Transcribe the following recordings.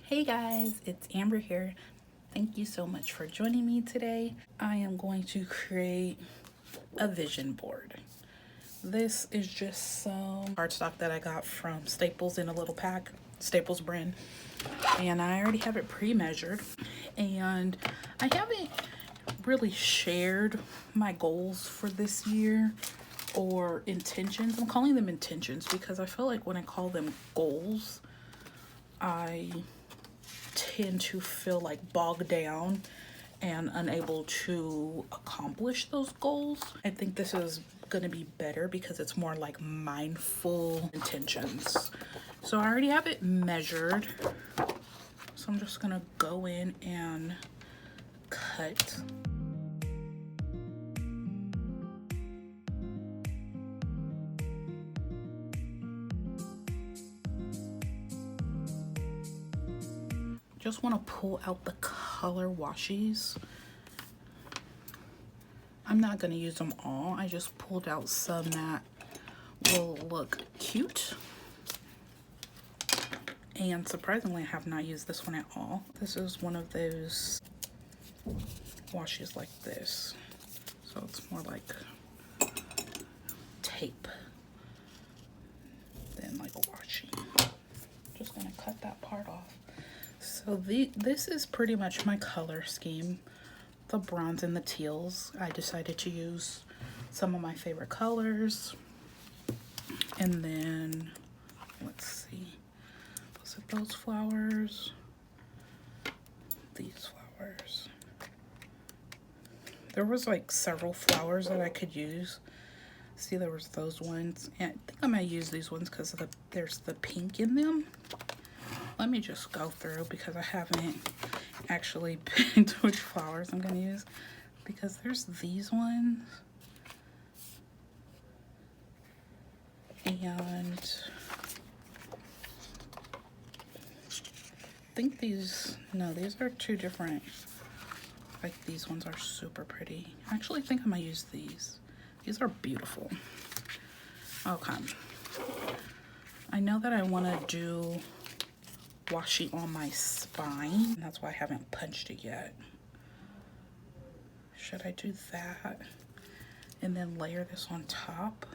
Hey guys, it's Amber here. Thank you so much for joining me today. I am going to create a vision board. This is just some cardstock that I got from Staples in a little pack, Staples brand. And I already have it pre-measured. And I haven't really shared my goals for this year or intentions. I'm calling them intentions because I feel like when I call them goals, I tend to feel like bogged down and unable to accomplish those goals. I think this is going to be better because it's more like mindful intentions. So I already have it measured. So I'm just going to go in and cut. Just want to pull out the color washes. I'm not going to use them all. I just pulled out some that will look cute. And surprisingly, I have not used this one at all. This is one of those washes like this. So it's more like tape than like a washi. Just going to cut that part off. So this is pretty much my color scheme. The bronze and the teals. I decided to use some of my favorite colors. And then, let's see. Was it those flowers? These flowers. There was like several flowers that I could use. See, there was those ones. And I think I might use these ones because there's the pink in them. Let me just go through because I haven't actually picked which flowers I'm going to use. Because there's these ones. And I think these are two different. Like these ones are super pretty. I actually think I might use these. These are beautiful. Okay. I know that I want to do washi on my spine. That's why I haven't punched it yet. Should I do that and then layer this on top?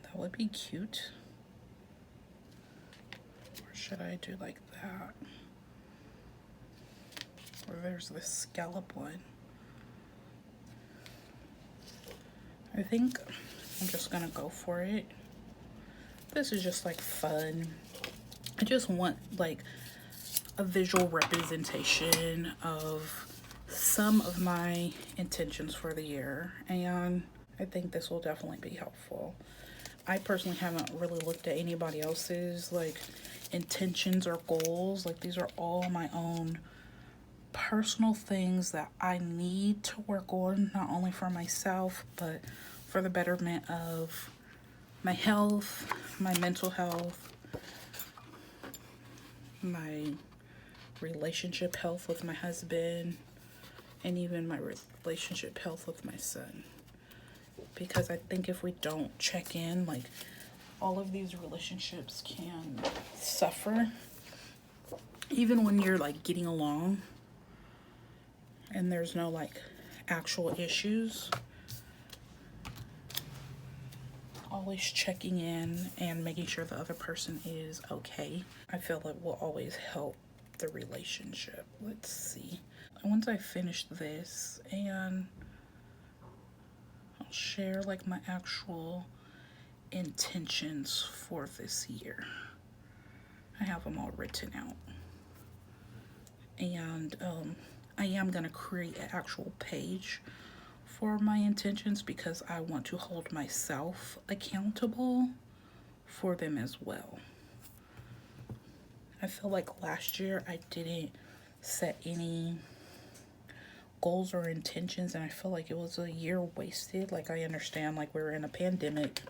That would be cute. Or should I do like that? Or there's this scallop one. I think I'm just gonna go for it. This is just like fun. I just want like a visual representation of some of my intentions for the year, and I think this will definitely be helpful. I personally haven't really looked at anybody else's like intentions or goals. Like these are all my own personal things that I need to work on, not only for myself but for the betterment of my health, my mental health, my relationship health with my husband, and even my relationship health with my son. Because I think if we don't check in, like all of these relationships can suffer. Even when you're like getting along and there's no like actual issues. Always checking in and making sure the other person is okay. I feel it will always help the relationship. Let's see. Once I finish this, and I'll share like my actual intentions for this year. I have them all written out. And I am going to create an actual page for my intentions because I want to hold myself accountable for them as well. I feel like last year I didn't set any goals or intentions, and I feel like it was a year wasted. Like I understand like we were in a pandemic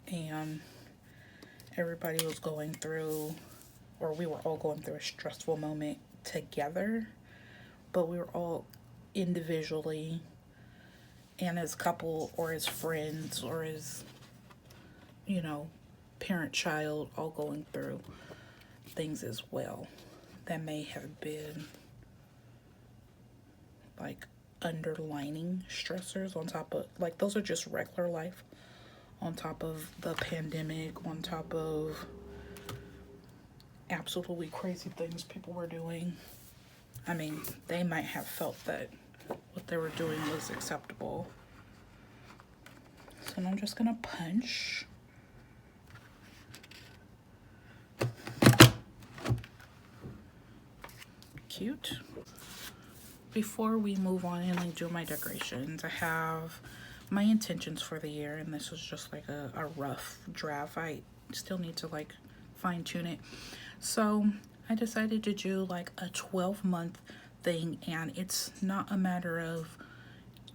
and everybody was going through, or we were all going through a stressful moment together, but we were all individually and as couple or as friends or as, you know, parent child all going through things as well that may have been like underlining stressors on top of, like, those are just regular life on top of the pandemic, on top of absolutely crazy things people were doing. I mean, they might have felt that what they were doing was acceptable. So I'm just gonna punch. Cute. Before we move on and like do my decorations, I have my intentions for the year, and this was just like a rough draft. I still need to like fine tune it. So I decided to do like a 12-month thing, and it's not a matter of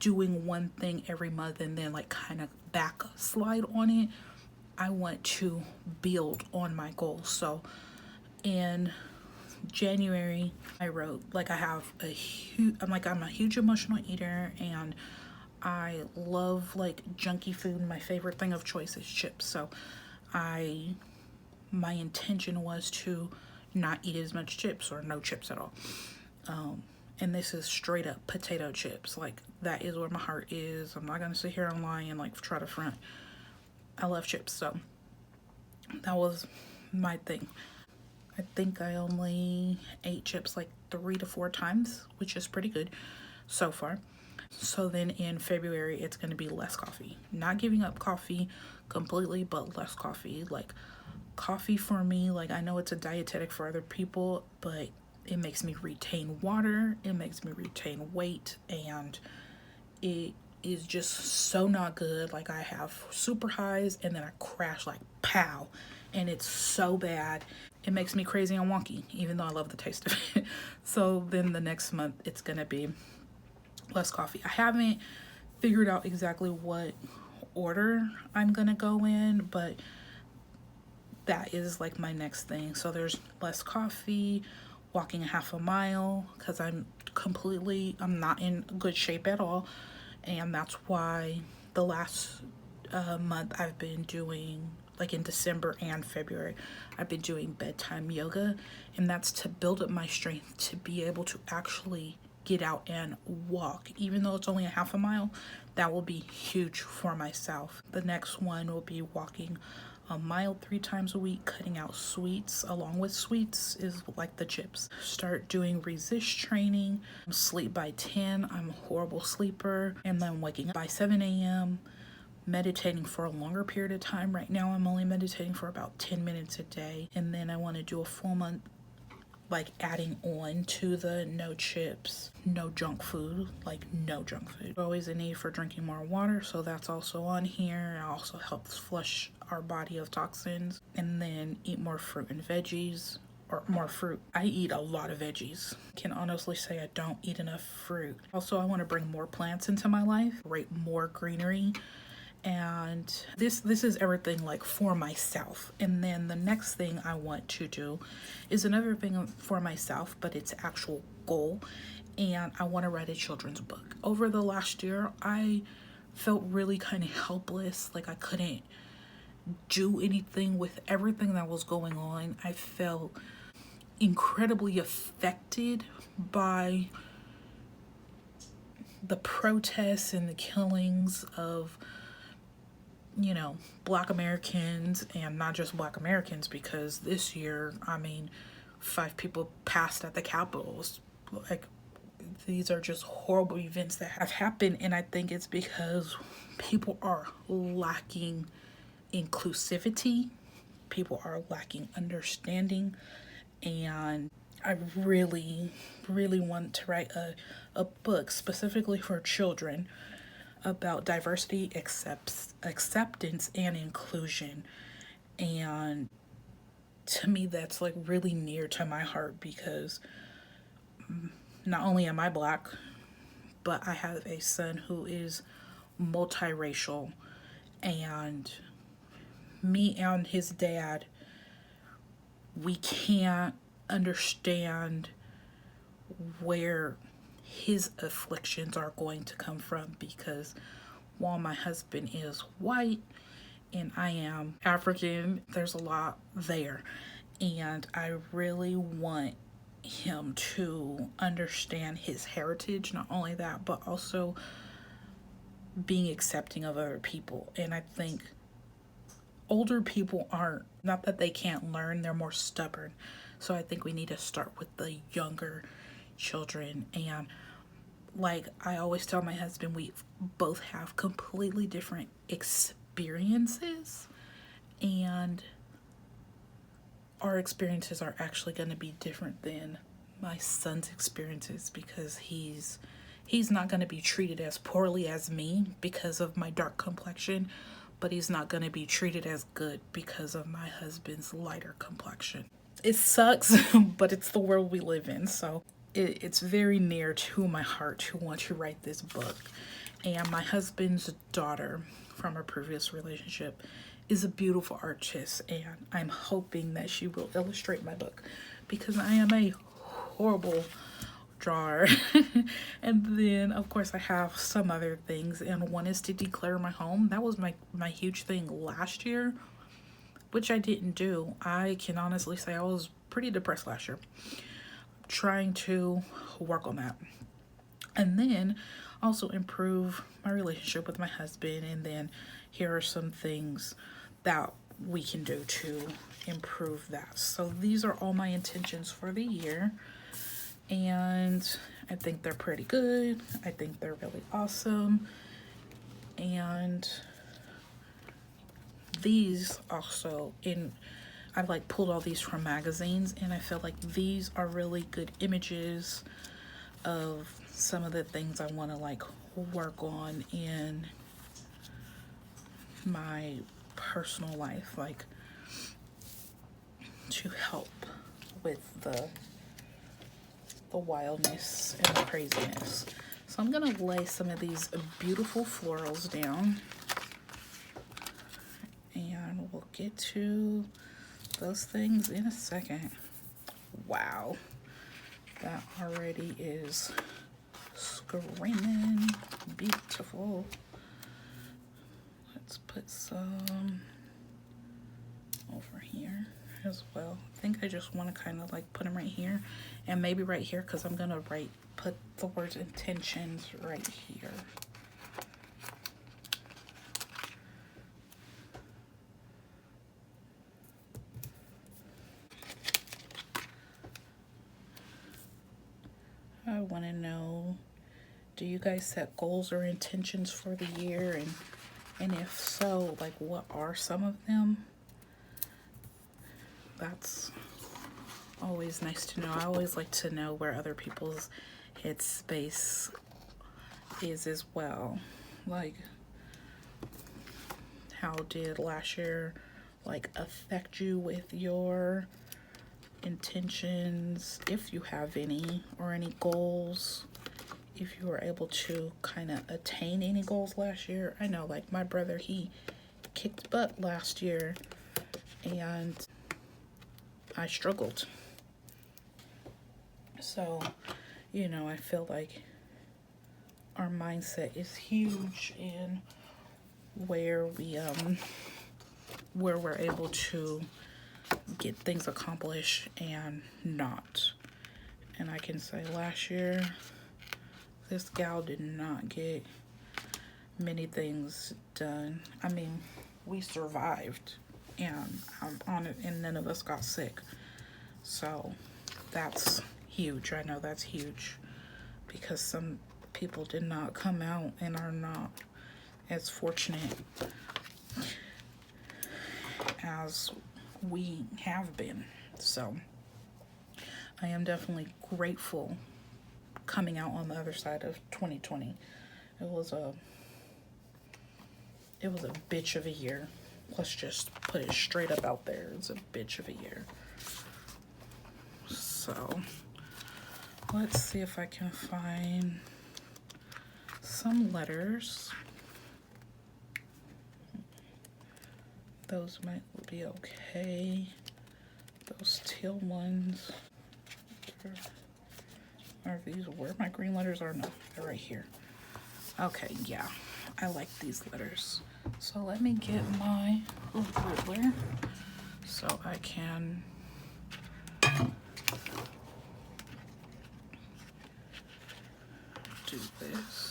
doing one thing every month and then like kind of backslide on it. I want to build on my goals. So in January, I wrote, like, I have a huge, I'm a huge emotional eater, and I love like junky food. My favorite thing of choice is chips. So my intention was to not eat as much chips or no chips at all. And this is straight up potato chips. Like, that is where my heart is. I'm not gonna sit here and lie and like try to front. I love chips. So that was my thing. I think I only ate chips like 3 to 4 times, which is pretty good so far. So then in February, it's going to be less coffee. Not giving up coffee completely, but less coffee. Like, coffee for me, like, I know it's a dietetic for other people, but it makes me retain water. It makes me retain weight, and it is just so not good. Like, I have super highs and then I crash like pow, and it's so bad. It makes me crazy and wonky, even though I love the taste of it. So then the next month, it's gonna be less coffee. I haven't figured out exactly what order I'm gonna go in, but that is like my next thing. So there's less coffee, walking a half a mile, because I'm not in good shape at all. And that's why the last month I've been doing, like in December and February, I've been doing bedtime yoga, and that's to build up my strength to be able to actually get out and walk. Even though it's only a half a mile, that will be huge for myself. The next one will be walking a mile 3 times a week, cutting out sweets. Along with sweets is like the chips. Start doing resist training. Sleep by 10. I'm a horrible sleeper. And then waking up by 7 a.m. Meditating for a longer period of time. Right now I'm only meditating for about 10 minutes a day. And then I want to do a full month, like adding on to the no chips, no junk food, like no junk food. Always a need for drinking more water, so that's also on here. It also helps flush our body of toxins. And then eat more fruit and veggies, or more fruit. I eat a lot of veggies. I can honestly say I don't eat enough fruit. Also, I want to bring more plants into my life, create more greenery. And this is everything like for myself. And then the next thing I want to do is another thing for myself, but it's actual goal, and I want to write a children's book. Over the last year, I felt really kind of helpless, like I couldn't do anything with everything that was going on. I felt incredibly affected by the protests and the killings of, you know, Black Americans, and not just Black Americans, because this year, I mean, 5 people passed at the Capitol. Like, these are just horrible events that have happened, and I think it's because people are lacking inclusivity, people are lacking understanding, and I really, really want to write a book specifically for children about diversity, acceptance, and inclusion. And to me, that's like really near to my heart, because not only am I Black, but I have a son who is multiracial, and me and his dad, we can't understand where his afflictions are going to come from, because while my husband is white and I am African, there's a lot there. And I really want him to understand his heritage. Not only that, but also being accepting of other people. And I think older people aren't, not that they can't learn, they're more stubborn. So I think we need to start with the younger children. And like I always tell my husband, we both have completely different experiences, and our experiences are actually going to be different than my son's experiences, because he's not going to be treated as poorly as me because of my dark complexion, but he's not going to be treated as good because of my husband's lighter complexion. It sucks, but it's the world we live in. So it's very near to my heart to want to write this book. And my husband's daughter from a previous relationship is a beautiful artist, and I'm hoping that she will illustrate my book, because I am a horrible drawer. And then of course I have some other things, and one is to declare my home. That was my huge thing last year, which I didn't do. I can honestly say I was pretty depressed last year, trying to work on that. And then also improve my relationship with my husband. And then here are some things that we can do to improve that. So these are all my intentions for the year, and I think they're pretty good. I think they're really awesome. And these also, I've like pulled all these from magazines, and I feel like these are really good images of some of the things I want to like work on in my personal life, like to help with the wildness and the craziness. So I'm gonna lay some of these beautiful florals down, and we'll get to those things in a second. Wow, that already is screaming beautiful. Let's put some over here as well. I think I just want to kind of like put them right here, and maybe right here, because I'm gonna put the words intentions right here. I want to know, do you guys set goals or intentions for the year? And if so, like what are some of them? That's always nice to know. I always like to know where other people's headspace is as well. Like, how did last year like affect you with your intentions, if you have any, or any goals, if you were able to kind of attain any goals last year. I know like my brother, he kicked butt last year, and I struggled. So, you know, I feel like our mindset is huge in where we're able to get things accomplished and not. And I can say last year, this gal did not get many things done. I mean, we survived, and I'm on it, and none of us got sick. So that's huge. I know that's huge, because some people did not come out and are not as fortunate as we have been. So I am definitely grateful coming out on the other side of 2020. It was a bitch of a year. Let's just put it straight up out there. It's a bitch of a year. So let's see if I can find some letters. Those might be okay. Those teal ones. Are these where my green letters are? No, they're right here. Okay, yeah, I like these letters. So let me get my ruler so I can do this.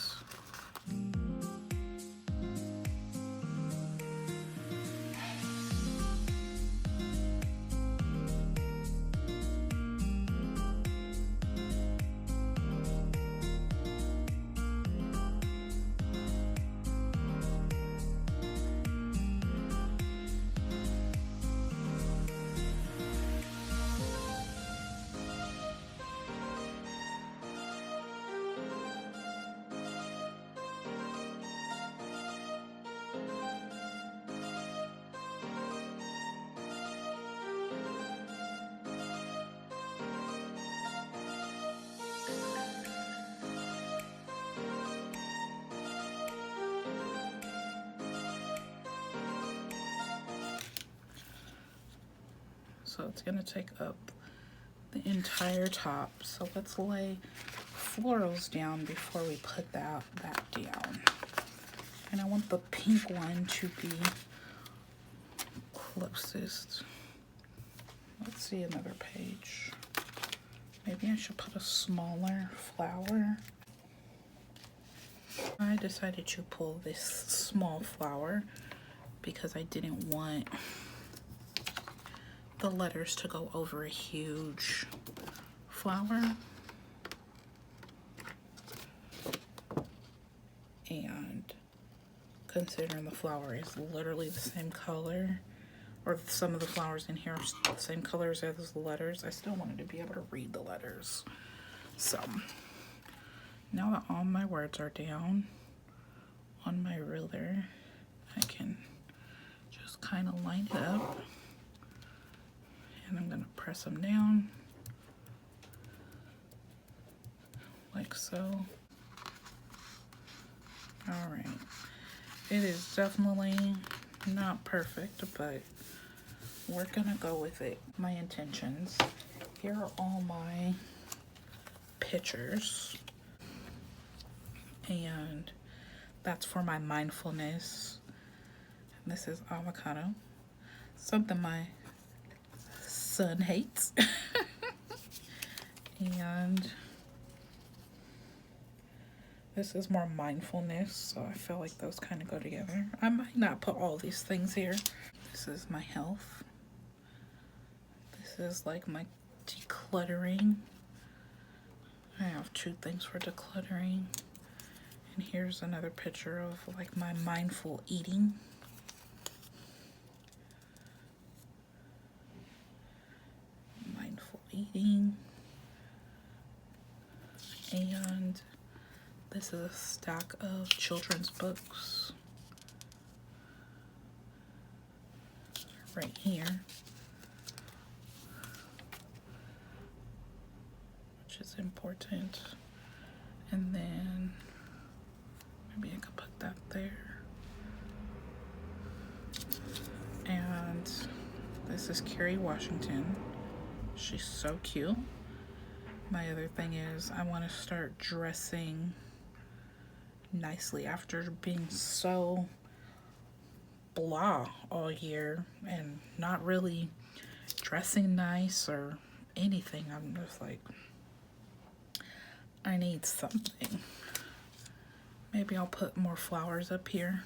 So it's gonna take up the entire top. So let's lay florals down before we put that down. And I want the pink one to be closest. Let's see another page. Maybe I should put a smaller flower. I decided to pull this small flower because I didn't want the letters to go over a huge flower. And considering the flower is literally the same color, or some of the flowers in here are the same colors as the letters, I still wanted to be able to read the letters. So now that all my words are down on my ruler, I can just kind of line it up. And I'm gonna press them down like so. All right, it is definitely not perfect, but we're gonna go with it. My intentions. Here are all my pictures, and that's for my mindfulness. And this is avocado, something my son hates. And this is more mindfulness, so I feel like those kind of go together. I might not put all these things here. This is my health. This is like my decluttering. I have 2 things for decluttering. And here's another picture of like my mindful eating. Eating. And this is a stack of children's books right here, which is important. And then maybe I could put that there. And this is Kerry Washington. She's so cute. My other thing is I want to start dressing nicely after being so blah all year and not really dressing nice or anything. I'm just like, I need something. Maybe I'll put more flowers up here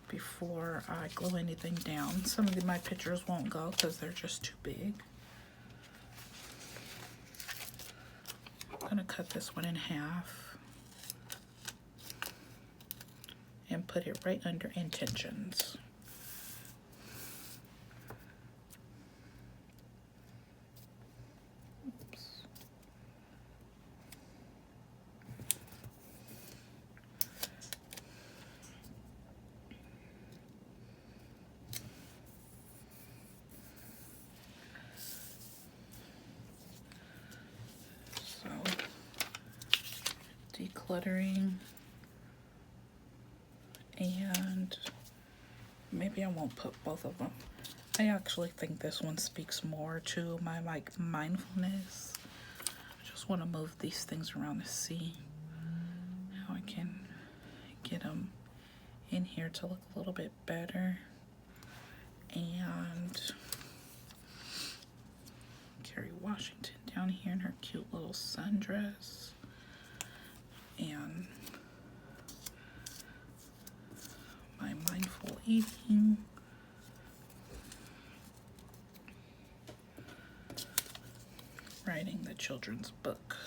before I glue anything down. Some of my pictures won't go because they're just too big. I'm gonna cut this one in half and put it right under intentions. Oops. So, decluttering, and maybe I won't put both of them. I actually think this one speaks more to my like mindfulness. I just want to move these things around to see how I can get them in here to look a little bit better. And Kerry Washington down here in her cute little sundress. and my mindful eating. Writing the children's book.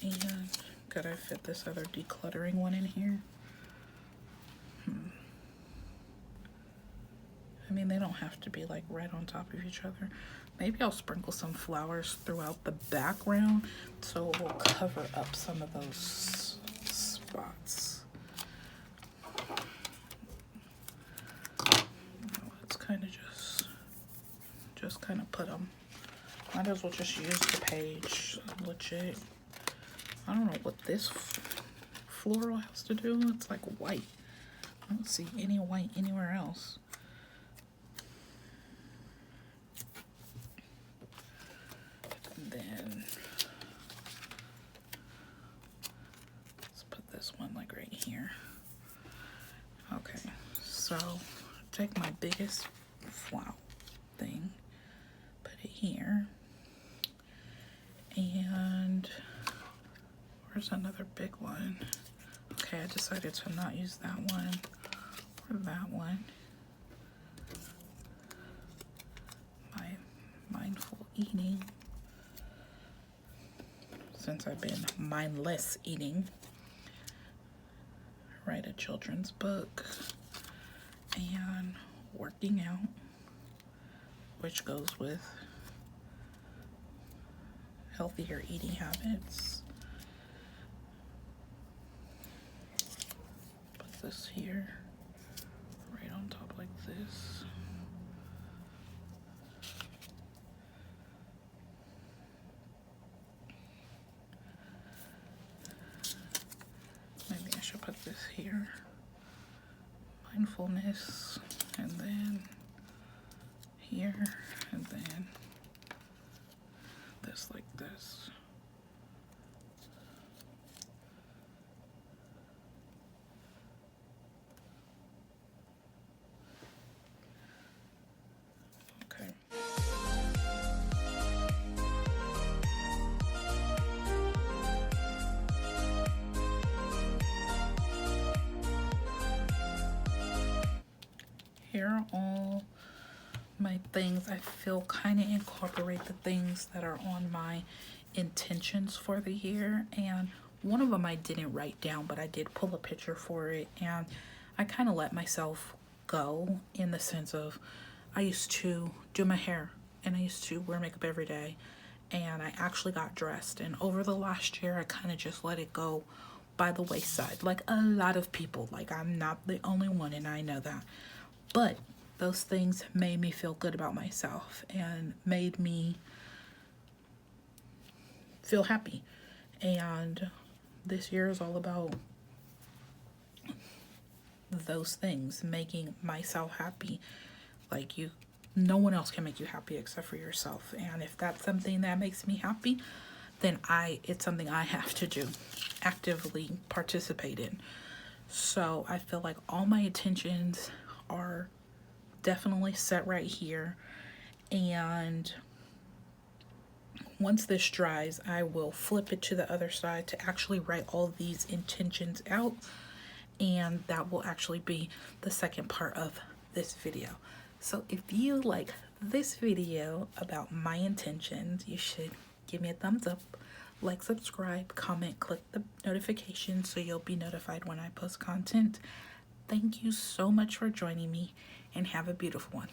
And could I fit this other decluttering one in here? I mean, they don't have to be like right on top of each other. Maybe I'll sprinkle some flowers throughout the background so it will cover up some of those spots. Let's kind of just kind of put them. Might as well just use the page, legit. I don't know what this floral has to do. It's like white. I don't see any white anywhere else. And then let's put this one like right here. Okay, so take my biggest flower thing, put it here, and where's another big one? Okay, I decided to not use that one or that one. My mindful eating, since I've been mindless eating. Write a children's book and working out, which goes with healthier eating habits. Put this here, right on top like this. Maybe I should put this here. Mindfulness, and then here, and then this like this. Okay. Here are all my things. I feel kind of incorporate the things that are on my intentions for the year, and one of them I didn't write down, but I did pull a picture for it, and I kind of let myself go in the sense of I used to do my hair and I used to wear makeup every day, and I actually got dressed, and over the last year I kind of just let it go by the wayside, like a lot of people. Like, I'm not the only one, and I know that, but those things made me feel good about myself and made me feel happy. And this year is all about those things, making myself happy. Like, no one else can make you happy except for yourself. And if that's something that makes me happy, then it's something I have to do, actively participate in. So I feel like all my intentions are definitely set right here, and once this dries I will flip it to the other side to actually write all these intentions out, and that will actually be the second part of this video. So if you like this video about my intentions, you should give me a thumbs up, like, subscribe, comment, click the notification so you'll be notified when I post content. Thank you so much for joining me, and have a beautiful one.